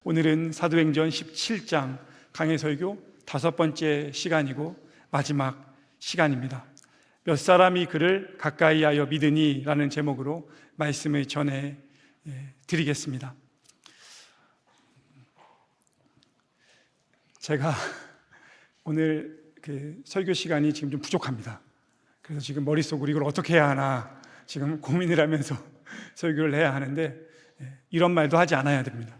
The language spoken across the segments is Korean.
오늘은 사도행전 17장 강해설교 5번째 시간이고 마지막 시간입니다. 몇 사람이 그를 가까이 하여 믿으니 라는 제목으로 말씀을 전해 드리겠습니다. 제가 오늘 설교 시간이 지금 좀 부족합니다. 그래서 지금 머릿속으로 이걸 어떻게 해야 하나 지금 고민을 하면서 설교를 해야 하는데 이런 말도 하지 않아야 됩니다.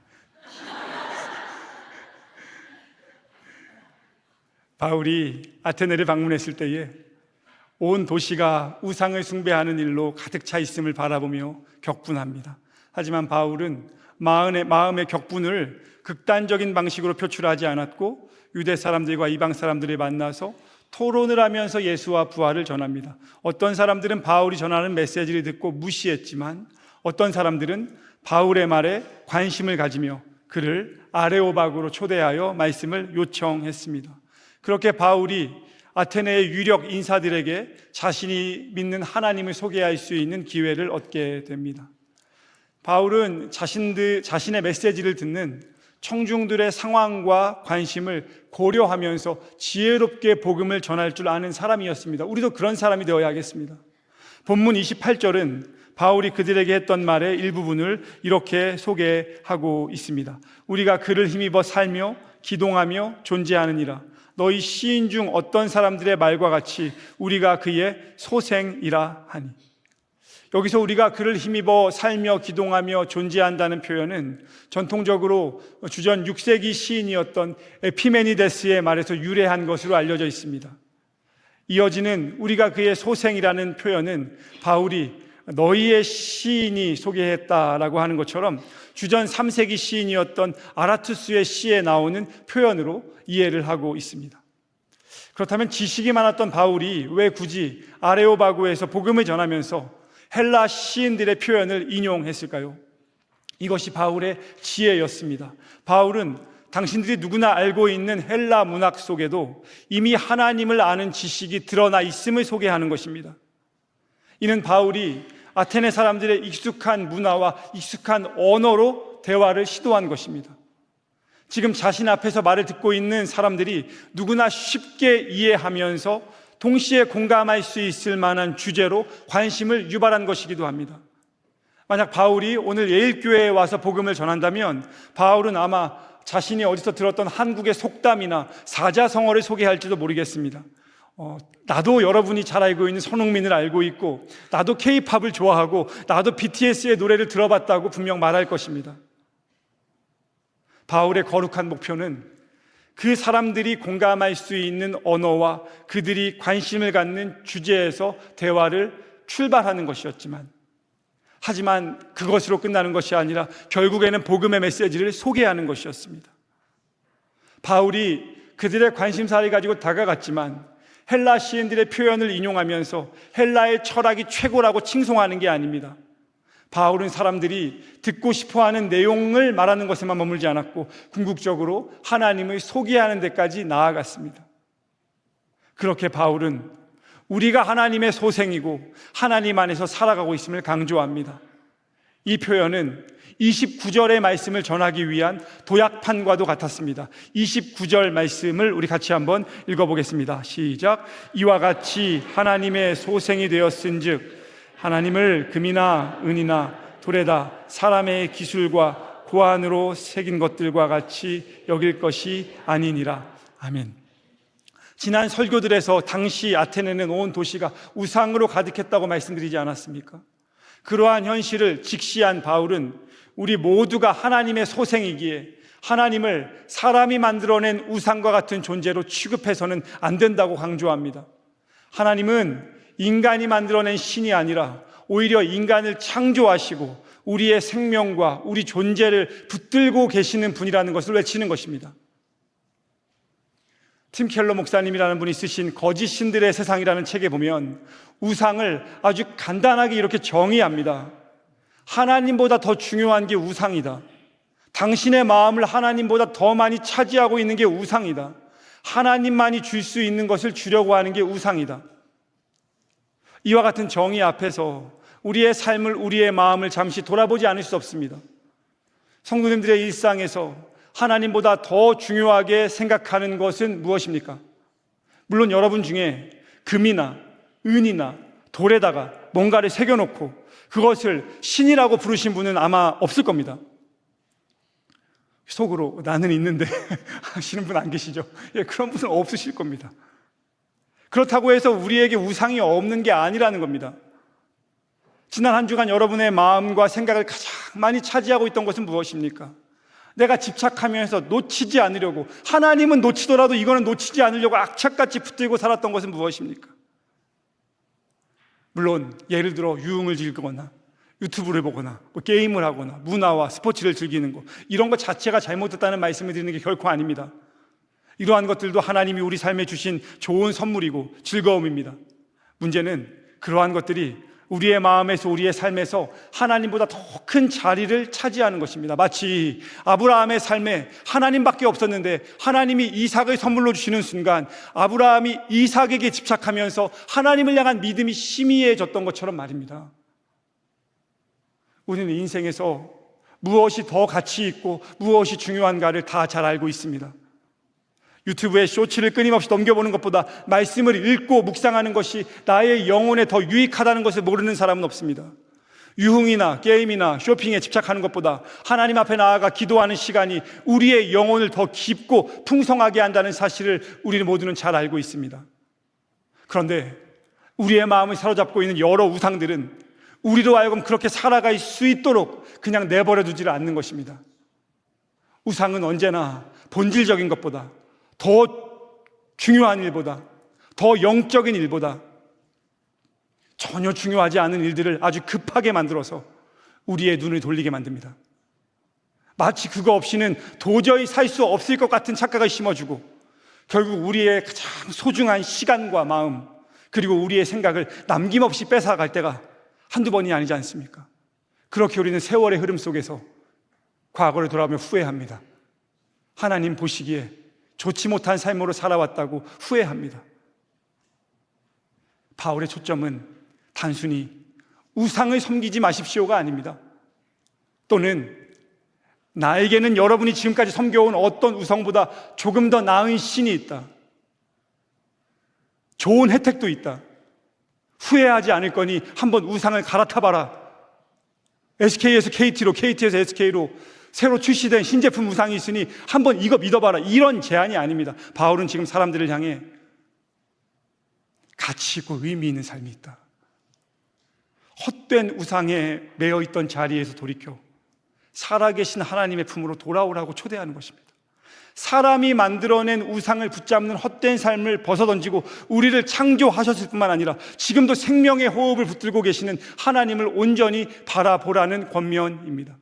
바울이 아테네를 방문했을 때에 온 도시가 우상을 숭배하는 일로 가득 차 있음을 바라보며 격분합니다. 하지만 바울은 마음의 격분을 극단적인 방식으로 표출하지 않았고 유대 사람들과 이방 사람들을 만나서 토론을 하면서 예수와 부활을 전합니다. 어떤 사람들은 바울이 전하는 메시지를 듣고 무시했지만 어떤 사람들은 바울의 말에 관심을 가지며 그를 아레오바그로 초대하여 말씀을 요청했습니다. 그렇게 바울이 아테네의 유력 인사들에게 자신이 믿는 하나님을 소개할 수 있는 기회를 얻게 됩니다. 바울은 자신의 메시지를 듣는 청중들의 상황과 관심을 고려하면서 지혜롭게 복음을 전할 줄 아는 사람이었습니다. 우리도 그런 사람이 되어야겠습니다. 본문 28절은 바울이 그들에게 했던 말의 일부분을 이렇게 소개하고 있습니다. 우리가 그를 힘입어 살며 기동하며 존재하느니라. 너희 시인 중 어떤 사람들의 말과 같이 우리가 그의 소생이라 하니. 여기서 우리가 그를 힘입어 살며 기동하며 존재한다는 표현은 전통적으로 주전 6세기 시인이었던 에피메니데스의 말에서 유래한 것으로 알려져 있습니다. 이어지는 우리가 그의 소생이라는 표현은 바울이 너희의 시인이 소개했다라고 하는 것처럼 주전 3세기 시인이었던 아라투스의 시에 나오는 표현으로 이해를 하고 있습니다. 그렇다면 지식이 많았던 바울이 왜 굳이 아레오바구에서 복음을 전하면서 헬라 시인들의 표현을 인용했을까요? 이것이 바울의 지혜였습니다. 바울은 당신들이 누구나 알고 있는 헬라 문학 속에도 이미 하나님을 아는 지식이 드러나 있음을 소개하는 것입니다. 이는 바울이 아테네 사람들의 익숙한 문화와 익숙한 언어로 대화를 시도한 것입니다. 지금 자신 앞에서 말을 듣고 있는 사람들이 누구나 쉽게 이해하면서 동시에 공감할 수 있을 만한 주제로 관심을 유발한 것이기도 합니다. 만약 바울이 오늘 예일교회에 와서 복음을 전한다면 바울은 아마 자신이 어디서 들었던 한국의 속담이나 사자성어를 소개할지도 모르겠습니다. 나도 여러분이 잘 알고 있는 손흥민을 알고 있고 나도 K-팝을 좋아하고 나도 BTS의 노래를 들어봤다고 분명 말할 것입니다. 바울의 거룩한 목표는 그 사람들이 공감할 수 있는 언어와 그들이 관심을 갖는 주제에서 대화를 출발하는 것이었지만 하지만 그것으로 끝나는 것이 아니라 결국에는 복음의 메시지를 소개하는 것이었습니다. 바울이 그들의 관심사를 가지고 다가갔지만 헬라 시인들의 표현을 인용하면서 헬라의 철학이 최고라고 칭송하는 게 아닙니다. 바울은 사람들이 듣고 싶어하는 내용을 말하는 것에만 머물지 않았고 궁극적으로 하나님을 소개하는 데까지 나아갔습니다. 그렇게 바울은 우리가 하나님의 소생이고 하나님 안에서 살아가고 있음을 강조합니다. 이 표현은 29절의 말씀을 전하기 위한 도약판과도 같았습니다. 29절 말씀을 우리 같이 한번 읽어보겠습니다. 시작. 이와 같이 하나님의 소생이 되었은즉 하나님을 금이나 은이나 돌에다 사람의 기술과 고안으로 새긴 것들과 같이 여길 것이 아니니라. 아멘. 지난 설교들에서 당시 아테네는 온 도시가 우상으로 가득했다고 말씀드리지 않았습니까? 그러한 현실을 직시한 바울은 우리 모두가 하나님의 소생이기에 하나님을 사람이 만들어낸 우상과 같은 존재로 취급해서는 안 된다고 강조합니다. 하나님은 인간이 만들어낸 신이 아니라 오히려 인간을 창조하시고 우리의 생명과 우리 존재를 붙들고 계시는 분이라는 것을 외치는 것입니다. 팀 켈러 목사님이라는 분이 쓰신 거짓 신들의 세상이라는 책에 보면 우상을 아주 간단하게 이렇게 정의합니다. 하나님보다 더 중요한 게 우상이다. 당신의 마음을 하나님보다 더 많이 차지하고 있는 게 우상이다. 하나님만이 줄 수 있는 것을 주려고 하는 게 우상이다. 이와 같은 정의 앞에서 우리의 삶을, 우리의 마음을 잠시 돌아보지 않을 수 없습니다. 성도님들의 일상에서 하나님보다 더 중요하게 생각하는 것은 무엇입니까? 물론 여러분 중에 금이나 은이나 돌에다가 뭔가를 새겨놓고 그것을 신이라고 부르신 분은 아마 없을 겁니다. 속으로 나는 있는데 하시는 분 안 계시죠? 예, 그런 분은 없으실 겁니다. 그렇다고 해서 우리에게 우상이 없는 게 아니라는 겁니다. 지난 한 주간 여러분의 마음과 생각을 가장 많이 차지하고 있던 것은 무엇입니까? 내가 집착하면서 놓치지 않으려고, 하나님은 놓치더라도 이거는 놓치지 않으려고 악착같이 붙들고 살았던 것은 무엇입니까? 물론 예를 들어 유흥을 즐기거나 유튜브를 보거나 게임을 하거나 문화와 스포츠를 즐기는 것, 이런 것 자체가 잘못됐다는 말씀을 드리는 게 결코 아닙니다. 이러한 것들도 하나님이 우리 삶에 주신 좋은 선물이고 즐거움입니다. 문제는 그러한 것들이 우리의 마음에서, 우리의 삶에서 하나님보다 더 큰 자리를 차지하는 것입니다. 마치 아브라함의 삶에 하나님밖에 없었는데 하나님이 이삭을 선물로 주시는 순간 아브라함이 이삭에게 집착하면서 하나님을 향한 믿음이 희미해졌던 것처럼 말입니다. 우리는 인생에서 무엇이 더 가치 있고 무엇이 중요한가를 다 잘 알고 있습니다. 유튜브에 쇼츠를 끊임없이 넘겨보는 것보다 말씀을 읽고 묵상하는 것이 나의 영혼에 더 유익하다는 것을 모르는 사람은 없습니다. 유흥이나 게임이나 쇼핑에 집착하는 것보다 하나님 앞에 나아가 기도하는 시간이 우리의 영혼을 더 깊고 풍성하게 한다는 사실을 우리는 모두는 잘 알고 있습니다. 그런데 우리의 마음을 사로잡고 있는 여러 우상들은 우리로 하여금 그렇게 살아갈 수 있도록 그냥 내버려 두지를 않는 것입니다. 우상은 언제나 본질적인 것보다, 더 중요한 일보다, 더 영적인 일보다 전혀 중요하지 않은 일들을 아주 급하게 만들어서 우리의 눈을 돌리게 만듭니다. 마치 그거 없이는 도저히 살 수 없을 것 같은 착각을 심어주고 결국 우리의 가장 소중한 시간과 마음, 그리고 우리의 생각을 남김없이 뺏어갈 때가 한두 번이 아니지 않습니까? 그렇게 우리는 세월의 흐름 속에서 과거를 돌아보며 후회합니다. 하나님 보시기에 좋지 못한 삶으로 살아왔다고 후회합니다. 바울의 초점은 단순히 우상을 섬기지 마십시오가 아닙니다. 또는 나에게는 여러분이 지금까지 섬겨온 어떤 우상보다 조금 더 나은 신이 있다, 좋은 혜택도 있다, 후회하지 않을 거니 한번 우상을 갈아타봐라. SK에서 KT로, KT에서 SK로 새로 출시된 신제품 우상이 있으니 한번 이거 믿어봐라, 이런 제안이 아닙니다. 바울은 지금 사람들을 향해 가치 있고 의미 있는 삶이 있다, 헛된 우상에 매여있던 자리에서 돌이켜 살아계신 하나님의 품으로 돌아오라고 초대하는 것입니다. 사람이 만들어낸 우상을 붙잡는 헛된 삶을 벗어던지고 우리를 창조하셨을 뿐만 아니라 지금도 생명의 호흡을 붙들고 계시는 하나님을 온전히 바라보라는 권면입니다.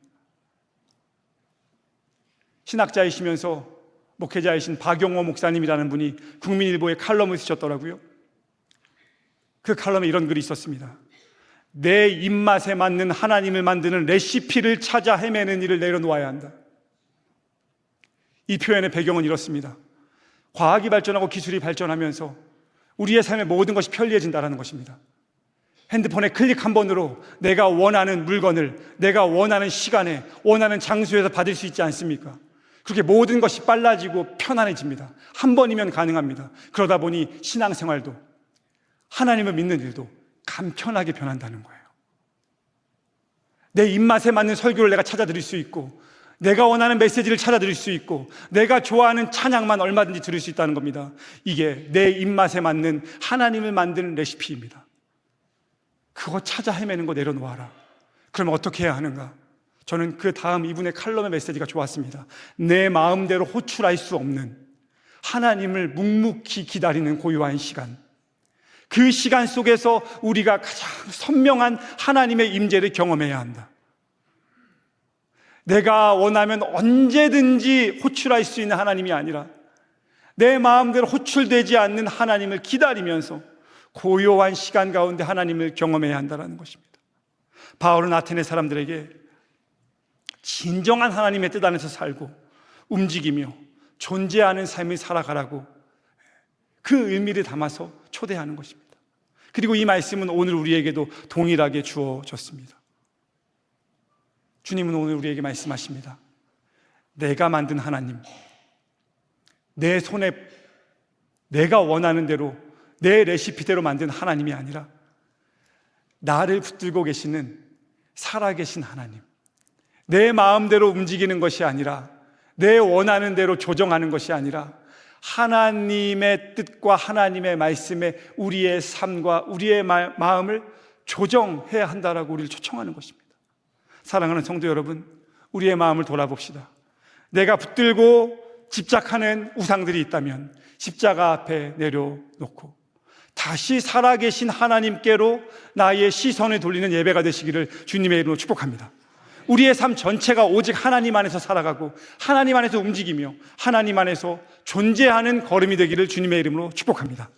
신학자이시면서 목회자이신 박용호 목사님이라는 분이 국민일보에 칼럼을 쓰셨더라고요. 그 칼럼에 이런 글이 있었습니다. 내 입맛에 맞는 하나님을 만드는 레시피를 찾아 헤매는 일을 내려놓아야 한다. 이 표현의 배경은 이렇습니다. 과학이 발전하고 기술이 발전하면서 우리의 삶의 모든 것이 편리해진다는 것입니다. 핸드폰에 클릭 한 번으로 내가 원하는 물건을 내가 원하는 시간에 원하는 장소에서 받을 수 있지 않습니까? 그렇게 모든 것이 빨라지고 편안해집니다. 한 번이면 가능합니다. 그러다 보니 신앙생활도, 하나님을 믿는 일도 간편하게 변한다는 거예요. 내 입맛에 맞는 설교를 내가 찾아 들을 수 있고, 내가 원하는 메시지를 찾아 들을 수 있고, 내가 좋아하는 찬양만 얼마든지 들을 수 있다는 겁니다. 이게 내 입맛에 맞는 하나님을 만드는 레시피입니다. 그거 찾아 헤매는 거 내려놓아라. 그러면 어떻게 해야 하는가? 저는 그 다음 이분의 칼럼의 메시지가 좋았습니다. 내 마음대로 호출할 수 없는 하나님을 묵묵히 기다리는 고요한 시간, 그 시간 속에서 우리가 가장 선명한 하나님의 임재를 경험해야 한다. 내가 원하면 언제든지 호출할 수 있는 하나님이 아니라 내 마음대로 호출되지 않는 하나님을 기다리면서 고요한 시간 가운데 하나님을 경험해야 한다는 것입니다. 바울은 아테네 사람들에게 진정한 하나님의 뜻 안에서 살고 움직이며 존재하는 삶을 살아가라고 그 의미를 담아서 초대하는 것입니다. 그리고 이 말씀은 오늘 우리에게도 동일하게 주어졌습니다. 주님은 오늘 우리에게 말씀하십니다. 내가 만든 하나님, 내 손에 내가 원하는 대로 내 레시피대로 만든 하나님이 아니라 나를 붙들고 계시는 살아계신 하나님, 내 마음대로 움직이는 것이 아니라 내 원하는 대로 조정하는 것이 아니라 하나님의 뜻과 하나님의 말씀에 우리의 삶과 우리의 마음을 조정해야 한다라고 우리를 초청하는 것입니다. 사랑하는 성도 여러분, 우리의 마음을 돌아봅시다. 내가 붙들고 집착하는 우상들이 있다면 십자가 앞에 내려놓고 다시 살아계신 하나님께로 나의 시선을 돌리는 예배가 되시기를 주님의 이름으로 축복합니다. 우리의 삶 전체가 오직 하나님 안에서 살아가고 하나님 안에서 움직이며 하나님 안에서 존재하는 걸음이 되기를 주님의 이름으로 축복합니다.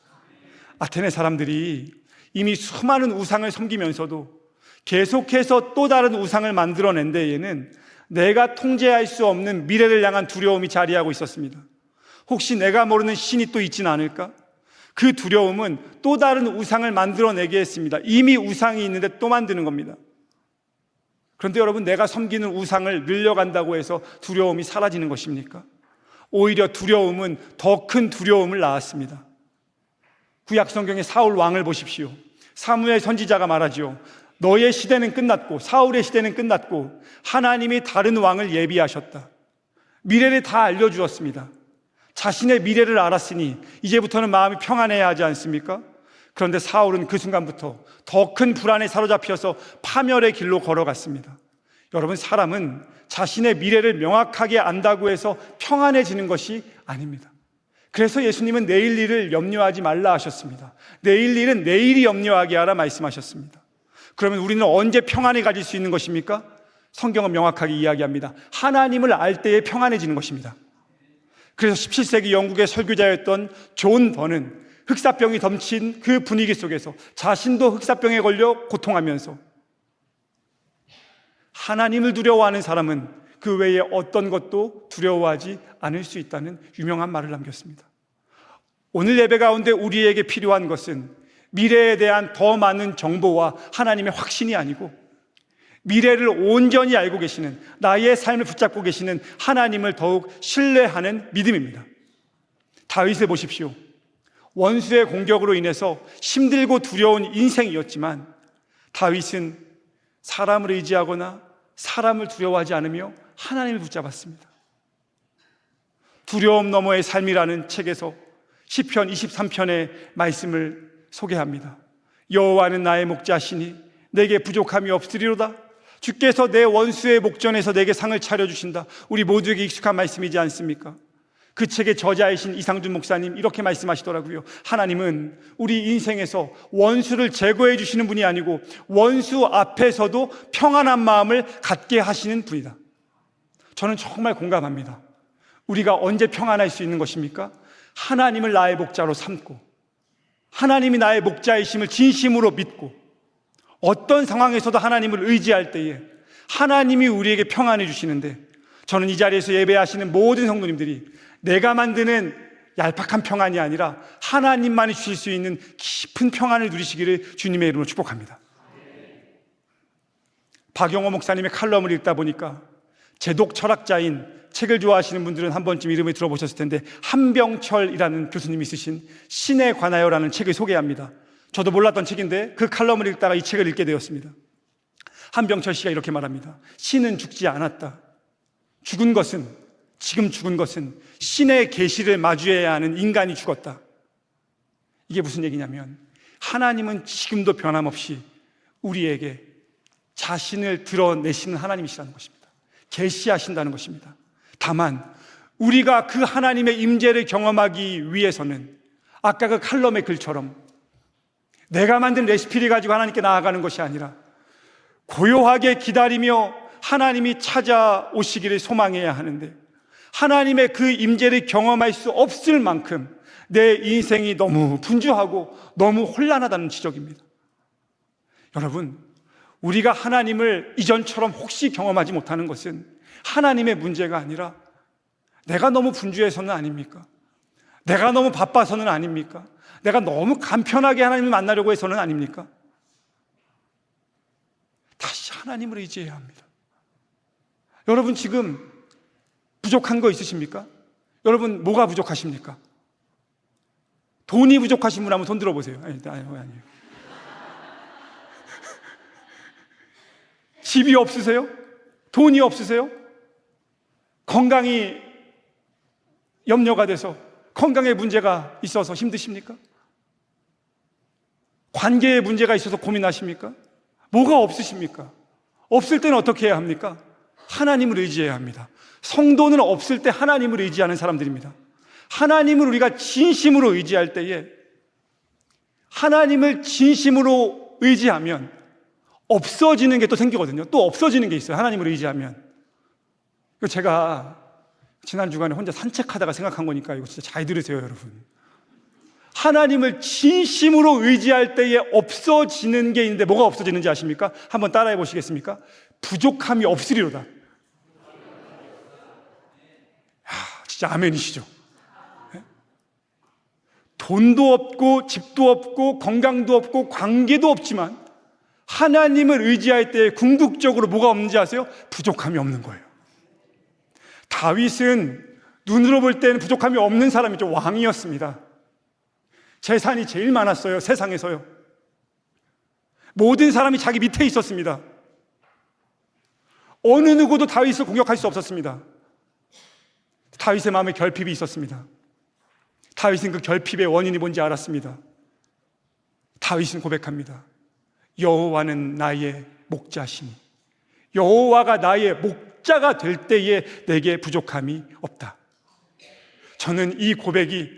아테네 사람들이 이미 수많은 우상을 섬기면서도 계속해서 또 다른 우상을 만들어낸 데에는 내가 통제할 수 없는 미래를 향한 두려움이 자리하고 있었습니다. 혹시 내가 모르는 신이 또 있지는 않을까? 그 두려움은 또 다른 우상을 만들어내게 했습니다. 이미 우상이 있는데 또 만드는 겁니다. 그런데 여러분, 내가 섬기는 우상을 늘려간다고 해서 두려움이 사라지는 것입니까? 오히려 두려움은 더 큰 두려움을 낳았습니다. 구약 성경의 사울 왕을 보십시오. 사무엘 선지자가 말하지요. 너의 시대는 끝났고 사울의 시대는 끝났고 하나님이 다른 왕을 예비하셨다. 미래를 다 알려주었습니다. 자신의 미래를 알았으니 이제부터는 마음이 평안해야 하지 않습니까? 그런데 사울은 그 순간부터 더 큰 불안에 사로잡혀서 파멸의 길로 걸어갔습니다. 여러분, 사람은 자신의 미래를 명확하게 안다고 해서 평안해지는 것이 아닙니다. 그래서 예수님은 내일 일을 염려하지 말라 하셨습니다. 내일 일은 내일이 염려하게 하라 말씀하셨습니다. 그러면 우리는 언제 평안을 가질 수 있는 것입니까? 성경은 명확하게 이야기합니다. 하나님을 알 때에 평안해지는 것입니다. 그래서 17세기 영국의 설교자였던 존 번은 흑사병이 덮친 그 분위기 속에서 자신도 흑사병에 걸려 고통하면서 하나님을 두려워하는 사람은 그 외에 어떤 것도 두려워하지 않을 수 있다는 유명한 말을 남겼습니다. 오늘 예배 가운데 우리에게 필요한 것은 미래에 대한 더 많은 정보와 하나님의 확신이 아니고 미래를 온전히 알고 계시는, 나의 삶을 붙잡고 계시는 하나님을 더욱 신뢰하는 믿음입니다. 다윗을 보십시오. 원수의 공격으로 인해서 힘들고 두려운 인생이었지만 다윗은 사람을 의지하거나 사람을 두려워하지 않으며 하나님을 붙잡았습니다. 두려움 너머의 삶이라는 책에서 시편 23편의 말씀을 소개합니다. 여호와는 나의 목자시니 내게 부족함이 없으리로다. 주께서 내 원수의 목전에서 내게 상을 차려주신다. 우리 모두에게 익숙한 말씀이지 않습니까? 그 책의 저자이신 이상준 목사님 이렇게 말씀하시더라고요. 하나님은 우리 인생에서 원수를 제거해 주시는 분이 아니고 원수 앞에서도 평안한 마음을 갖게 하시는 분이다. 저는 정말 공감합니다. 우리가 언제 평안할 수 있는 것입니까? 하나님을 나의 목자로 삼고 하나님이 나의 목자이심을 진심으로 믿고 어떤 상황에서도 하나님을 의지할 때에 하나님이 우리에게 평안해 주시는데, 저는 이 자리에서 예배하시는 모든 성도님들이 내가 만드는 얄팍한 평안이 아니라 하나님만이 주실 수 있는 깊은 평안을 누리시기를 주님의 이름으로 축복합니다. 박영호 목사님의 칼럼을 읽다 보니까 제독 철학자인, 책을 좋아하시는 분들은 한 번쯤 이름을 들어보셨을 텐데 한병철이라는 교수님이 쓰신 신에 관하여라는 책을 소개합니다. 저도 몰랐던 책인데 그 칼럼을 읽다가 이 책을 읽게 되었습니다. 한병철 씨가 이렇게 말합니다. 신은 죽지 않았다. 지금 죽은 것은 신의 계시를 마주해야 하는 인간이 죽었다. 이게 무슨 얘기냐면 하나님은 지금도 변함없이 우리에게 자신을 드러내시는 하나님이시라는 것입니다. 계시하신다는 것입니다. 다만 우리가 그 하나님의 임재를 경험하기 위해서는 아까 그 칼럼의 글처럼 내가 만든 레시피를 가지고 하나님께 나아가는 것이 아니라 고요하게 기다리며 하나님이 찾아오시기를 소망해야 하는데, 하나님의 그 임재를 경험할 수 없을 만큼 내 인생이 너무 분주하고 너무 혼란하다는 지적입니다. 여러분, 우리가 하나님을 이전처럼 혹시 경험하지 못하는 것은 하나님의 문제가 아니라 내가 너무 분주해서는 아닙니까? 내가 너무 바빠서는 아닙니까? 내가 너무 간편하게 하나님을 만나려고 해서는 아닙니까? 다시 하나님을 의지해야 합니다. 여러분, 지금 부족한 거 있으십니까? 여러분 뭐가 부족하십니까? 돈이 부족하신 분 한번 손 들어보세요. 아니에요. 집이 없으세요? 돈이 없으세요? 건강이 염려가 돼서 건강에 문제가 있어서 힘드십니까? 관계에 문제가 있어서 고민하십니까? 뭐가 없으십니까? 없을 때는 어떻게 해야 합니까? 하나님을 의지해야 합니다. 성도는 없을 때 하나님을 의지하는 사람들입니다. 하나님을 우리가 진심으로 의지할 때에, 하나님을 진심으로 의지하면 없어지는 게 또 생기거든요. 또 없어지는 게 있어요. 하나님을 의지하면. 제가 지난 주간에 혼자 산책하다가 생각한 거니까 이거 진짜 잘 들으세요, 여러분. 하나님을 진심으로 의지할 때에 없어지는 게 있는데 뭐가 없어지는지 아십니까? 한번 따라해 보시겠습니까? 부족함이 없으리로다. 진짜 아멘이시죠? 돈도 없고 집도 없고 건강도 없고 관계도 없지만 하나님을 의지할 때 궁극적으로 뭐가 없는지 아세요? 부족함이 없는 거예요. 다윗은 눈으로 볼 때는 부족함이 없는 사람이죠. 왕이었습니다. 재산이 제일 많았어요. 세상에서요. 모든 사람이 자기 밑에 있었습니다. 어느 누구도 다윗을 공격할 수 없었습니다. 다윗의 마음에 결핍이 있었습니다. 다윗은 그 결핍의 원인이 뭔지 알았습니다. 다윗은 고백합니다. 여호와는 나의 목자시니 여호와가 나의 목자가 될 때에 내게 부족함이 없다. 저는 이 고백이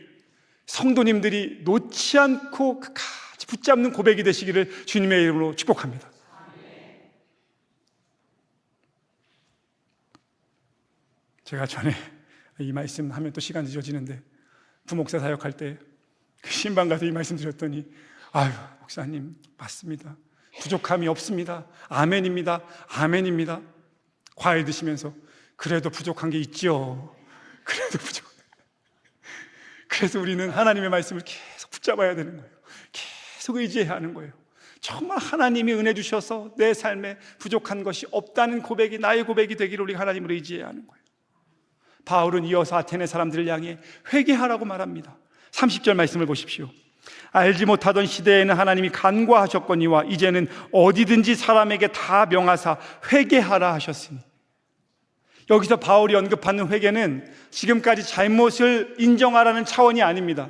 성도님들이 놓지 않고 끝까지 붙잡는 고백이 되시기를 주님의 이름으로 축복합니다. 제가 전에 이 말씀 하면 또 시간 늦어지는데 부목사 사역할 때 그 신방 가서 이 말씀 드렸더니 아유 목사님 맞습니다. 부족함이 없습니다. 아멘입니다. 아멘입니다. 과일 드시면서 그래도 부족한 게 있지요. 그래도 부족. 그래서 우리는 하나님의 말씀을 계속 붙잡아야 되는 거예요. 계속 의지해야 하는 거예요. 정말 하나님이 은혜 주셔서 내 삶에 부족한 것이 없다는 고백이 나의 고백이 되기를 우리가 하나님을 의지해야 하는 거예요. 바울은 이어서 아테네 사람들을 향해 회개하라고 말합니다. 30절 말씀을 보십시오. 알지 못하던 시대에는 하나님이 간과하셨거니와 이제는 어디든지 사람에게 다 명하사 회개하라 하셨으니. 여기서 바울이 언급하는 회개는 지금까지 잘못을 인정하라는 차원이 아닙니다.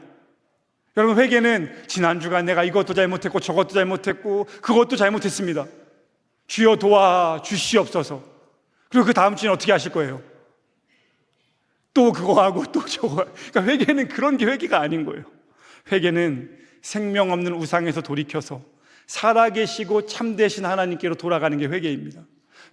여러분, 회개는 지난 주간 내가 이것도 잘못했고 저것도 잘못했고 그것도 잘못했습니다. 주여 도와 주시옵소서. 그리고 그 다음 주는 어떻게 하실 거예요? 또 그거 하고 또 저거. 그러니까 회개는 그런 게 회개가 아닌 거예요. 회개는 생명 없는 우상에서 돌이켜서 살아계시고 참되신 하나님께로 돌아가는 게 회개입니다.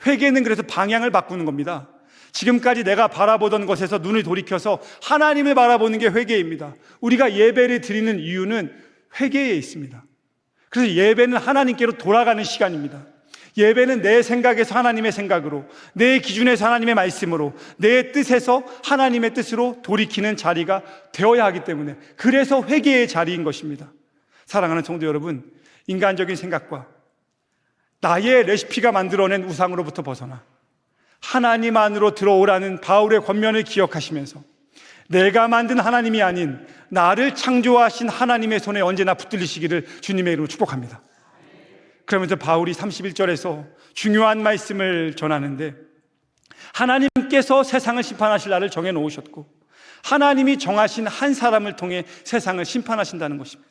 회개는 그래서 방향을 바꾸는 겁니다. 지금까지 내가 바라보던 것에서 눈을 돌이켜서 하나님을 바라보는 게 회개입니다. 우리가 예배를 드리는 이유는 회개에 있습니다. 그래서 예배는 하나님께로 돌아가는 시간입니다. 예배는 내 생각에서 하나님의 생각으로, 내 기준에서 하나님의 말씀으로, 내 뜻에서 하나님의 뜻으로 돌이키는 자리가 되어야 하기 때문에, 그래서 회개의 자리인 것입니다. 사랑하는 성도 여러분, 인간적인 생각과 나의 레시피가 만들어낸 우상으로부터 벗어나 하나님 안으로 들어오라는 바울의 권면을 기억하시면서 내가 만든 하나님이 아닌 나를 창조하신 하나님의 손에 언제나 붙들리시기를 주님의 이름으로 축복합니다. 그러면서 바울이 31절에서 중요한 말씀을 전하는데, 하나님께서 세상을 심판하실 날을 정해놓으셨고 하나님이 정하신 한 사람을 통해 세상을 심판하신다는 것입니다.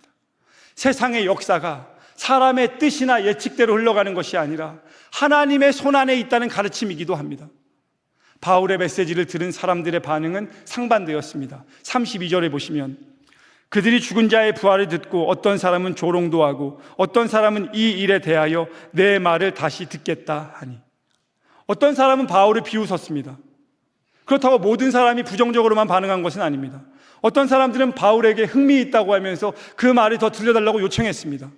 세상의 역사가 사람의 뜻이나 예측대로 흘러가는 것이 아니라 하나님의 손안에 있다는 가르침이기도 합니다. 바울의 메시지를 들은 사람들의 반응은 상반되었습니다. 32절에 보시면 그들이 죽은 자의 부활을 듣고 어떤 사람은 조롱도 하고 어떤 사람은 이 일에 대하여 내 말을 다시 듣겠다 하니, 어떤 사람은 바울을 비웃었습니다. 그렇다고 모든 사람이 부정적으로만 반응한 것은 아닙니다. 어떤 사람들은 바울에게 흥미있다고 하면서 그 말을 더 들려달라고 요청했습니다.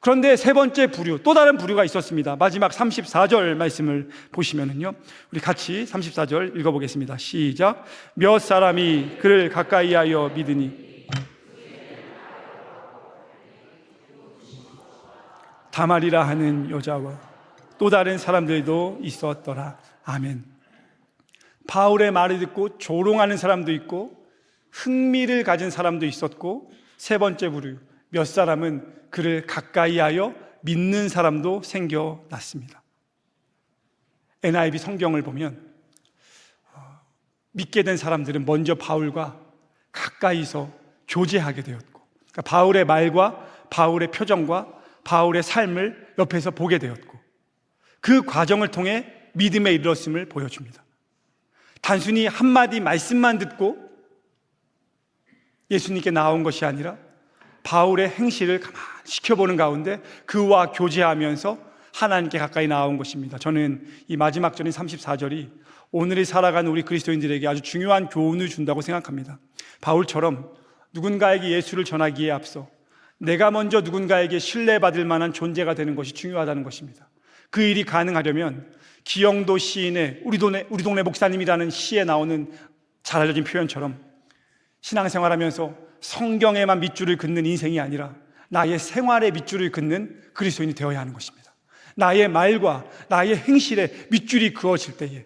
그런데 세 번째 부류, 또 다른 부류가 있었습니다. 마지막 34절 말씀을 보시면은요, 우리 같이 34절 읽어보겠습니다. 시작. 몇 사람이 그를 가까이하여 믿으니 다말이라 하는 여자와 또 다른 사람들도 있었더라. 아멘. 바울의 말을 듣고 조롱하는 사람도 있고 흥미를 가진 사람도 있었고, 세 번째 부류, 몇 사람은 그를 가까이하여 믿는 사람도 생겨났습니다. NIV 성경을 보면 믿게 된 사람들은 먼저 바울과 가까이서 교제하게 되었고, 그러니까 바울의 말과 바울의 표정과 바울의 삶을 옆에서 보게 되었고, 그 과정을 통해 믿음에 이르렀음을 보여줍니다. 단순히 한마디 말씀만 듣고 예수님께 나온 것이 아니라 바울의 행실을 가만히 지켜보는 가운데 그와 교제하면서 하나님께 가까이 나온 것입니다. 저는 이 마지막 절인 34절이 오늘을 살아가는 우리 그리스도인들에게 아주 중요한 교훈을 준다고 생각합니다. 바울처럼 누군가에게 예수를 전하기에 앞서 내가 먼저 누군가에게 신뢰받을 만한 존재가 되는 것이 중요하다는 것입니다. 그 일이 가능하려면 기영도 시인의 우리 동네 목사님이라는 시에 나오는 잘 알려진 표현처럼 신앙생활하면서 성경에만 밑줄을 긋는 인생이 아니라 나의 생활에 밑줄을 긋는 그리스도인이 되어야 하는 것입니다. 나의 말과 나의 행실에 밑줄이 그어질 때에,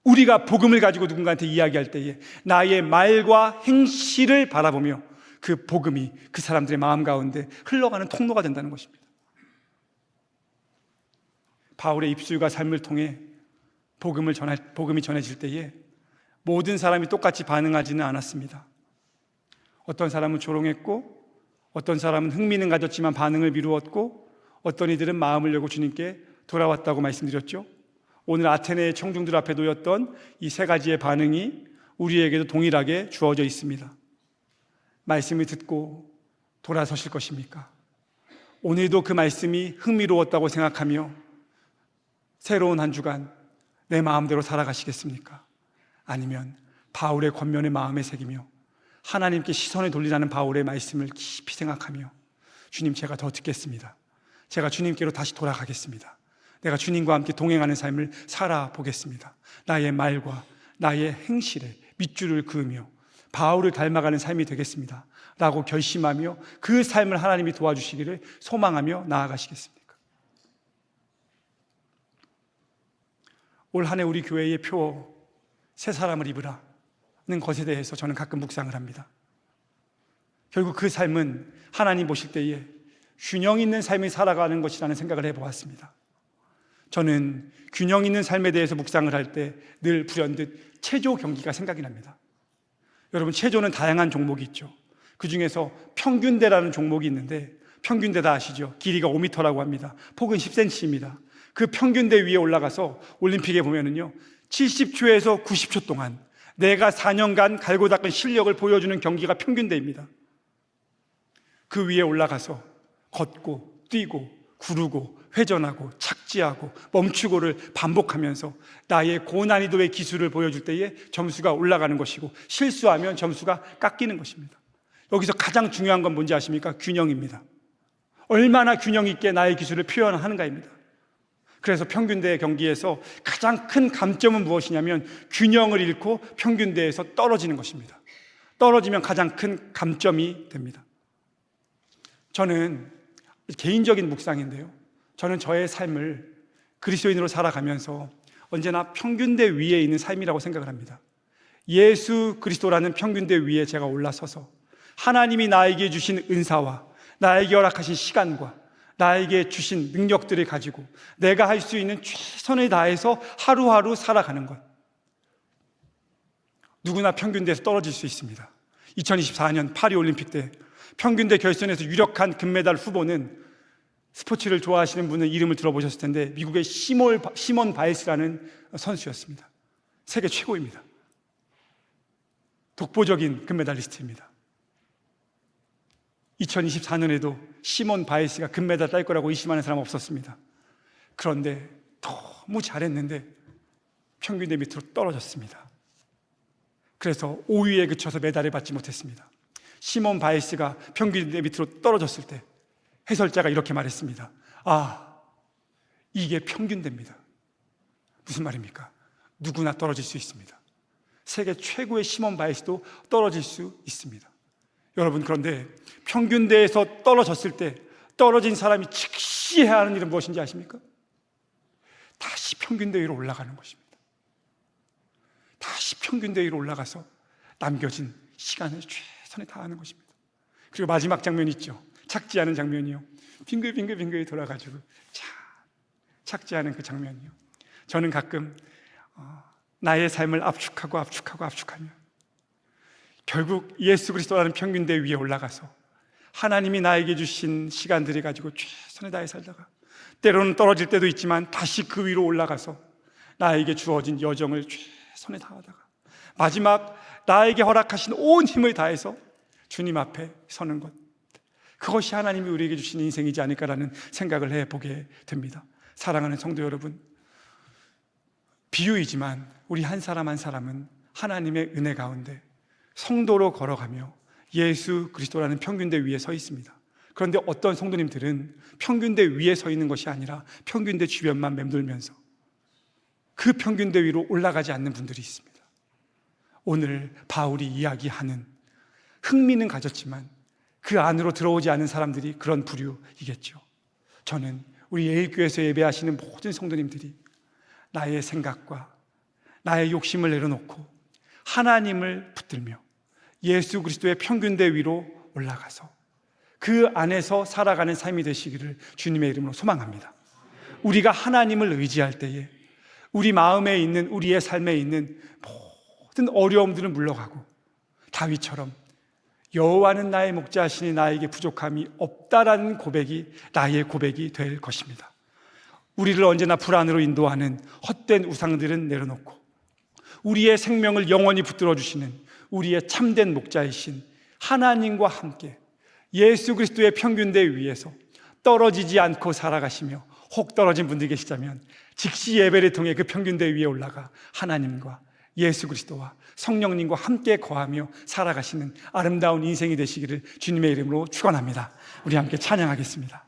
우리가 복음을 가지고 누군가한테 이야기할 때에 나의 말과 행실을 바라보며 그 복음이 그 사람들의 마음 가운데 흘러가는 통로가 된다는 것입니다. 바울의 입술과 삶을 통해 복음이 전해질 때에 모든 사람이 똑같이 반응하지는 않았습니다. 어떤 사람은 조롱했고, 어떤 사람은 흥미는 가졌지만 반응을 미루었고, 어떤 이들은 마음을 열고 주님께 돌아왔다고 말씀드렸죠. 오늘 아테네의 청중들 앞에 놓였던 이 세 가지의 반응이 우리에게도 동일하게 주어져 있습니다. 말씀을 듣고 돌아서실 것입니까? 오늘도 그 말씀이 흥미로웠다고 생각하며 새로운 한 주간 내 마음대로 살아가시겠습니까? 아니면 바울의 권면의 마음에 새기며 하나님께 시선을 돌리라는 바울의 말씀을 깊이 생각하며 주님, 제가 더 듣겠습니다. 제가 주님께로 다시 돌아가겠습니다. 내가 주님과 함께 동행하는 삶을 살아보겠습니다. 나의 말과 나의 행실에 밑줄을 그으며 바울을 닮아가는 삶이 되겠습니다 라고 결심하며 그 삶을 하나님이 도와주시기를 소망하며 나아가시겠습니까? 올 한 해 우리 교회의 표 새 사람을 입으라는 것에 대해서 저는 가끔 묵상을 합니다. 결국 그 삶은 하나님 보실 때에 균형 있는 삶을 살아가는 것이라는 생각을 해보았습니다. 저는 균형 있는 삶에 대해서 묵상을 할 때 늘 불현듯 체조 경기가 생각이 납니다. 여러분, 체조는 다양한 종목이 있죠. 그 중에서 평균대라는 종목이 있는데, 평균대 다 아시죠? 길이가 5m라고 합니다. 폭은 10cm입니다. 그 평균대 위에 올라가서 올림픽에 보면은요 70초에서 90초 동안 내가 4년간 갈고 닦은 실력을 보여주는 경기가 평균대입니다. 그 위에 올라가서 걷고 뛰고 구르고 회전하고 착지하고 멈추고를 반복하면서 나의 고난이도의 기술을 보여줄 때에 점수가 올라가는 것이고, 실수하면 점수가 깎이는 것입니다. 여기서 가장 중요한 건 뭔지 아십니까? 균형입니다. 얼마나 균형 있게 나의 기술을 표현하는가입니다. 그래서 평균대 경기에서 가장 큰 감점은 무엇이냐면 균형을 잃고 평균대에서 떨어지는 것입니다. 떨어지면 가장 큰 감점이 됩니다. 저는 개인적인 묵상인데요, 저는 저의 삶을 그리스도인으로 살아가면서 언제나 평균대 위에 있는 삶이라고 생각을 합니다. 예수 그리스도라는 평균대 위에 제가 올라서서 하나님이 나에게 주신 은사와 나에게 허락하신 시간과 나에게 주신 능력들을 가지고 내가 할 수 있는 최선을 다해서 하루하루 살아가는 것. 누구나 평균대에서 떨어질 수 있습니다. 2024년 파리올림픽 때 평균대 결선에서 유력한 금메달 후보는, 스포츠를 좋아하시는 분은 이름을 들어보셨을 텐데, 미국의 시몬 바이스라는 선수였습니다. 세계 최고입니다. 독보적인 금메달리스트입니다. 2024년에도 시몬 바이스가 금메달 딸 거라고 의심하는 사람 없었습니다. 그런데 너무 잘했는데 평균대 밑으로 떨어졌습니다. 그래서 5위에 그쳐서 메달을 받지 못했습니다. 시몬 바이스가 평균대 밑으로 떨어졌을 때 해설자가 이렇게 말했습니다. 아, 이게 평균대입니다. 무슨 말입니까? 누구나 떨어질 수 있습니다. 세계 최고의 시몬 바이스도 떨어질 수 있습니다. 여러분, 그런데 평균대에서 떨어졌을 때 떨어진 사람이 즉시 해야 하는 일은 무엇인지 아십니까? 다시 평균대 위로 올라가는 것입니다. 다시 평균대 위로 올라가서 남겨진 시간을 최선을 다하는 것입니다. 그리고 마지막 장면이 있죠. 착지하는 장면이요. 빙글빙글 돌아가지고 착지하는 그 장면이요. 저는 가끔 나의 삶을 압축하면 결국 예수 그리스도라는 평균대 위에 올라가서 하나님이 나에게 주신 시간들을 가지고 최선을 다해 살다가 때로는 떨어질 때도 있지만 다시 그 위로 올라가서 나에게 주어진 여정을 최선을 다하다가 마지막 나에게 허락하신 온 힘을 다해서 주님 앞에 서는 것, 그것이 하나님이 우리에게 주신 인생이지 않을까라는 생각을 해보게 됩니다. 사랑하는 성도 여러분, 비유이지만 우리 한 사람 한 사람은 하나님의 은혜 가운데 성도로 걸어가며 예수 그리스도라는 평균대 위에 서 있습니다. 그런데 어떤 성도님들은 평균대 위에 서 있는 것이 아니라 평균대 주변만 맴돌면서 그 평균대 위로 올라가지 않는 분들이 있습니다. 오늘 바울이 이야기하는, 흥미는 가졌지만 그 안으로 들어오지 않은 사람들이 그런 부류이겠죠. 저는 우리 예일교회에서 예배하시는 모든 성도님들이 나의 생각과 나의 욕심을 내려놓고 하나님을 붙들며 예수 그리스도의 평균대 위로 올라가서 그 안에서 살아가는 삶이 되시기를 주님의 이름으로 소망합니다. 우리가 하나님을 의지할 때에 우리 마음에 있는, 우리의 삶에 있는 모든 어려움들은 물러가고 다윗처럼 여호와는 나의 목자시니 나에게 부족함이 없다라는 고백이 나의 고백이 될 것입니다. 우리를 언제나 불안으로 인도하는 헛된 우상들은 내려놓고 우리의 생명을 영원히 붙들어 주시는 우리의 참된 목자이신 하나님과 함께 예수 그리스도의 평균대 위에서 떨어지지 않고 살아가시며, 혹 떨어진 분들이 계시다면 즉시 예배를 통해 그 평균대 위에 올라가 하나님과 예수 그리스도와 성령님과 함께 거하며 살아가시는 아름다운 인생이 되시기를 주님의 이름으로 축원합니다. 우리 함께 찬양하겠습니다.